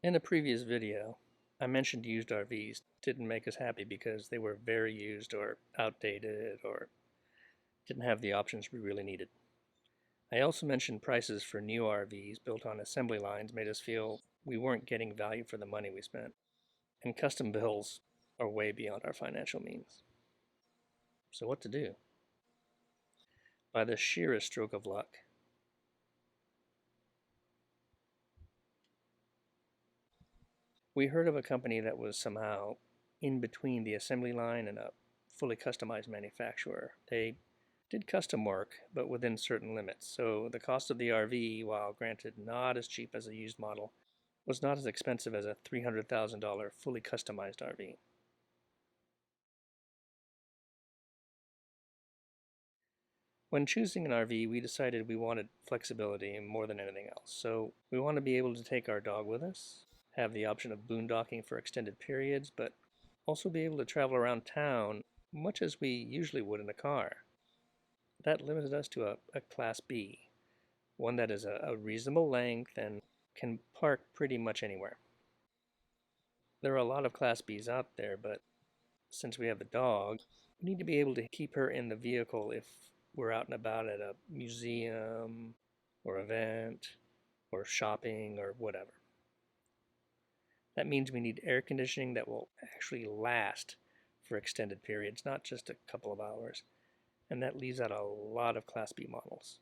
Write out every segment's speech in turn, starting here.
In a previous video, I mentioned used RVs didn't make us happy because they were very used or outdated or didn't have the options we really needed. I also mentioned prices for new RVs built on assembly lines made us feel we weren't getting value for the money we spent, and custom builds are way beyond our financial means. So what to do? By the sheerest stroke of luck, we heard of a company that was somehow in between the assembly line and a fully customized manufacturer. They did custom work, but within certain limits, so the cost of the RV, while granted not as cheap as a used model, was not as expensive as a $300,000 fully customized RV. When choosing an RV, we decided we wanted flexibility more than anything else. So we want to be able to take our dog with us, have the option of boondocking for extended periods, but also be able to travel around town much as we usually would in a car. That limited us to a Class B, one that is a reasonable length and can park pretty much anywhere. There are a lot of Class Bs out there, but since we have the dog, we need to be able to keep her in the vehicle if we're out and about at a museum or event or shopping or whatever. That means we need air conditioning that will actually last for extended periods, not just a couple of hours. And that leaves out a lot of Class B models.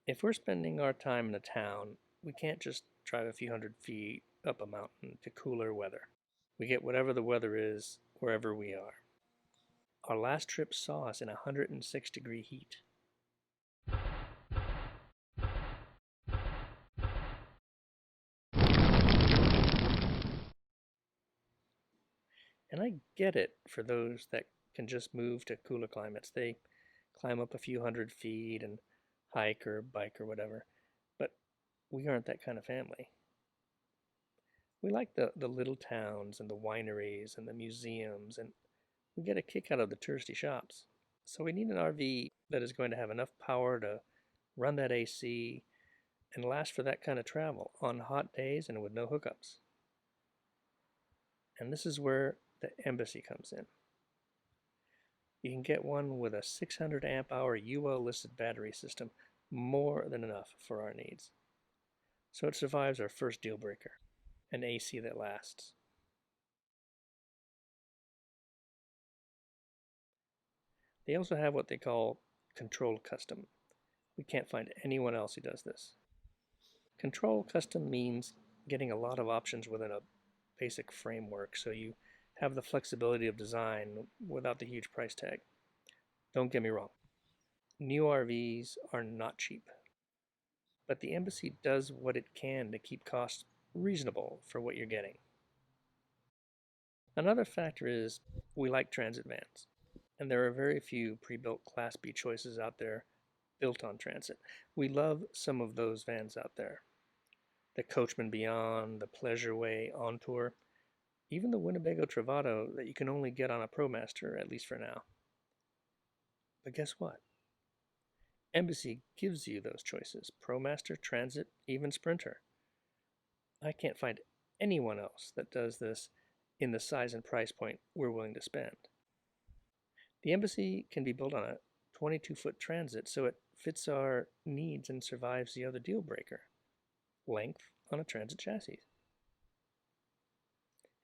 If we're spending our time in a town, we can't just drive a few hundred feet up a mountain to cooler weather. We get whatever the weather is wherever we are. Our last trip saw us in 106-degree heat. And I get it for those that can just move to cooler climates. They climb up a few hundred feet and hike or bike or whatever. But we aren't that kind of family. We like the little towns and the wineries and the museums, and we get a kick out of the touristy shops. So we need an RV that is going to have enough power to run that AC and last for that kind of travel on hot days and with no hookups. And this is where the Embassy comes in. You can get one with a 600 amp hour UL listed battery system, more than enough for our needs. So it survives our first deal breaker, an AC that lasts. They also have what they call controlled custom. We can't find anyone else who does this. Control custom means getting a lot of options within a basic framework, so you have the flexibility of design without the huge price tag. Don't get me wrong, new RVs are not cheap, but the Embassy does what it can to keep costs reasonable for what you're getting. Another factor is we like transit vans, and there are very few pre-built Class B choices out there built on transit. We love some of those vans out there. The Coachman Beyond, the Pleasureway Entour, even the Winnebago Travato that you can only get on a ProMaster, at least for now. But guess what? Embassy gives you those choices: ProMaster, Transit, even Sprinter. I can't find anyone else that does this in the size and price point we're willing to spend. The Embassy can be built on a 22-foot Transit, so it fits our needs and survives the other deal breaker: length on a Transit chassis.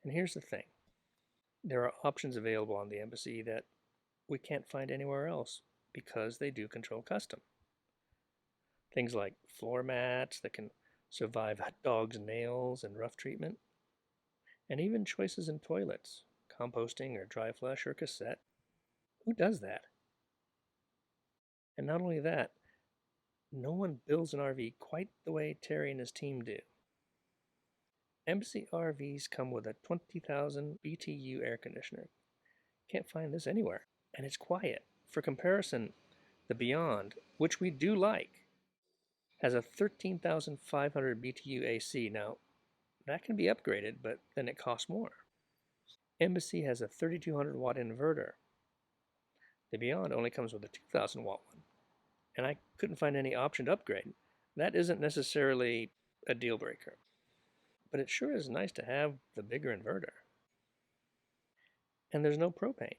And here's the thing. There are options available on the Embassy that we can't find anywhere else because they do control custom. Things like floor mats that can survive a dog's nails and rough treatment, and even choices in toilets, composting or dry flush or cassette. Who does that? And not only that, no one builds an RV quite the way Terry and his team do. Embassy RVs come with a 20,000 BTU air conditioner. Can't find this anywhere. And it's quiet. For comparison, the Beyond, which we do like, has a 13,500 BTU AC. Now, that can be upgraded, but then it costs more. Embassy has a 3200 watt inverter. The Beyond only comes with a 2000 watt one. and I couldn't find any option to upgrade. That isn't necessarily a deal breaker, but it sure is nice to have the bigger inverter. And there's no propane.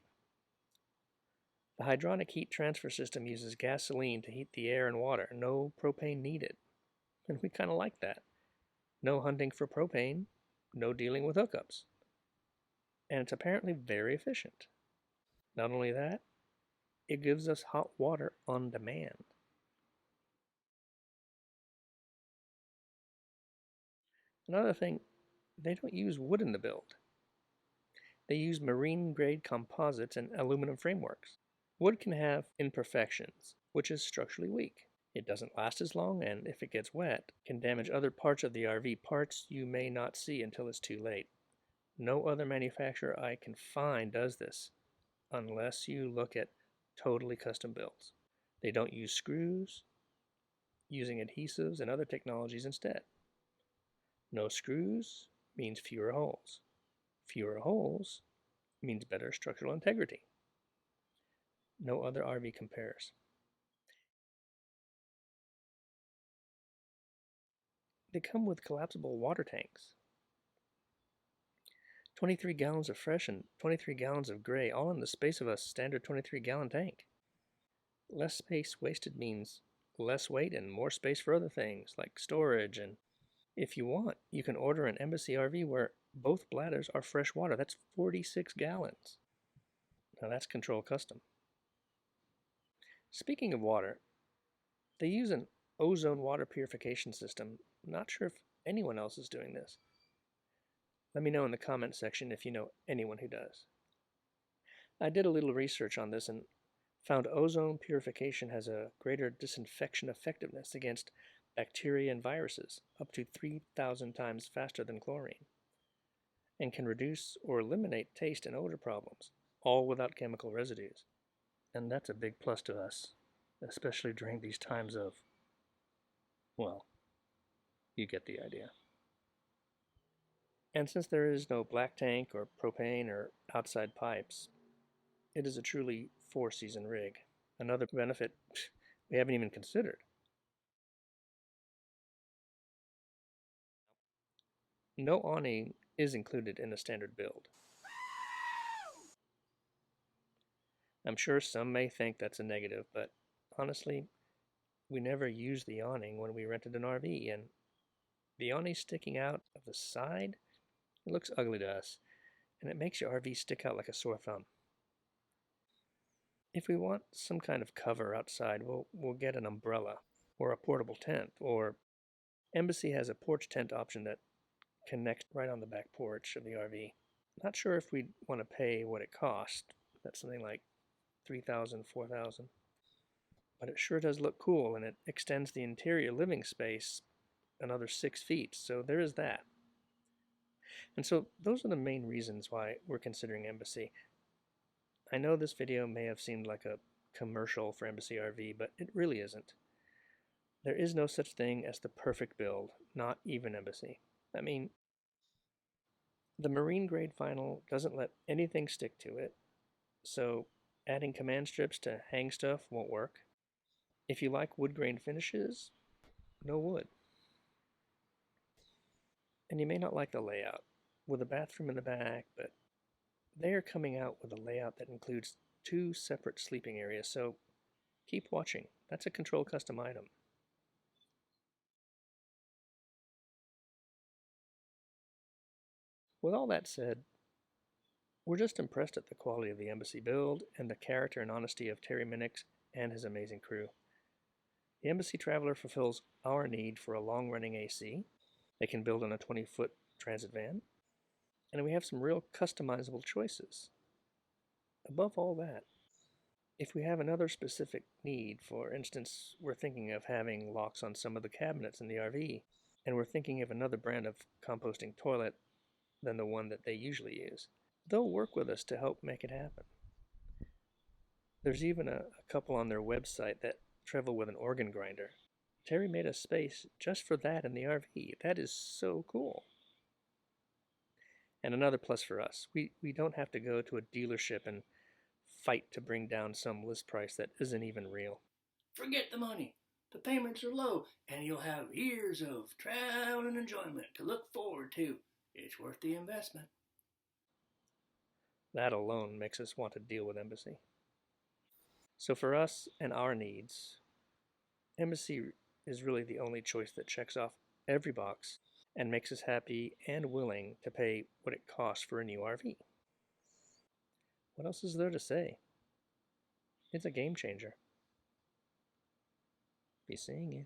The hydronic heat transfer system uses gasoline to heat the air and water, no propane needed. And we kind of like that. No hunting for propane, no dealing with hookups. And it's apparently very efficient. Not only that, it gives us hot water on demand. Another thing, they don't use wood in the build. They use marine grade composites and aluminum frameworks. Wood can have imperfections, which is structurally weak. It doesn't last as long, and if it gets wet, can damage other parts of the RV, parts you may not see until it's too late. No other manufacturer I can find does this, unless you look at totally custom builds. They don't use screws, using adhesives and other technologies instead. No screws means fewer holes. Fewer holes means better structural integrity. No other RV compares. They come with collapsible water tanks. 23 gallons of fresh and 23 gallons of gray, all in the space of a standard 23-gallon tank. Less space wasted means less weight and more space for other things like storage. And if you want, you can order an Embassy RV where both bladders are fresh water. That's 46 gallons. Now that's control custom. Speaking of water, they use an ozone water purification system. Not sure if anyone else is doing this. Let me know in the comment section if you know anyone who does. I did a little research on this and found ozone purification has a greater disinfection effectiveness against bacteria and viruses, up to 3,000 times faster than chlorine, and can reduce or eliminate taste and odor problems, all without chemical residues. And that's a big plus to us, especially during these times of, well, you get the idea. And since there is no black tank or propane or outside pipes, it is a truly four-season rig. Another benefit we haven't even considered. No awning is included in the standard build. I'm sure some may think that's a negative, but honestly, we never used the awning when we rented an RV, and the awning sticking out of the side, it looks ugly to us, and it makes your RV stick out like a sore thumb. If we want some kind of cover outside, we'll get an umbrella or a portable tent, or Embassy has a porch tent option that connects right on the back porch of the RV. Not sure if we'd want to pay what it cost. That's something like 3,000, 4,000. But it sure does look cool, and it extends the interior living space another 6 feet, so there is that. And so those are the main reasons why we're considering Embassy. I know this video may have seemed like a commercial for Embassy RV, but it really isn't. There is no such thing as the perfect build, not even Embassy. I mean, the marine grade vinyl doesn't let anything stick to it, so adding command strips to hang stuff won't work. If you like wood grain finishes, no wood. And you may not like the layout, with a bathroom in the back, but they are coming out with a layout that includes 2 separate sleeping areas, so keep watching. That's a control custom item. With all that said, we're just impressed at the quality of the Embassy build and the character and honesty of Terry Minix and his amazing crew. The Embassy Traveler fulfills our need for a long-running AC. They can build on a 20-foot transit van, and we have some real customizable choices. Above all that, if we have another specific need, for instance, we're thinking of having locks on some of the cabinets in the RV, and we're thinking of another brand of composting toilet than the one that they usually use, they'll work with us to help make it happen. There's even a couple on their website that travel with an organ grinder. Terry made a space just for that in the RV. That is so cool. And another plus for us, we don't have to go to a dealership and fight to bring down some list price that isn't even real. Forget the money. The payments are low, and you'll have years of travel and enjoyment to look forward to. It's worth the investment. That alone makes us want to deal with Embassy. So for us and our needs, Embassy is really the only choice that checks off every box and makes us happy and willing to pay what it costs for a new RV. What else is there to say? It's a game changer. Be seeing you.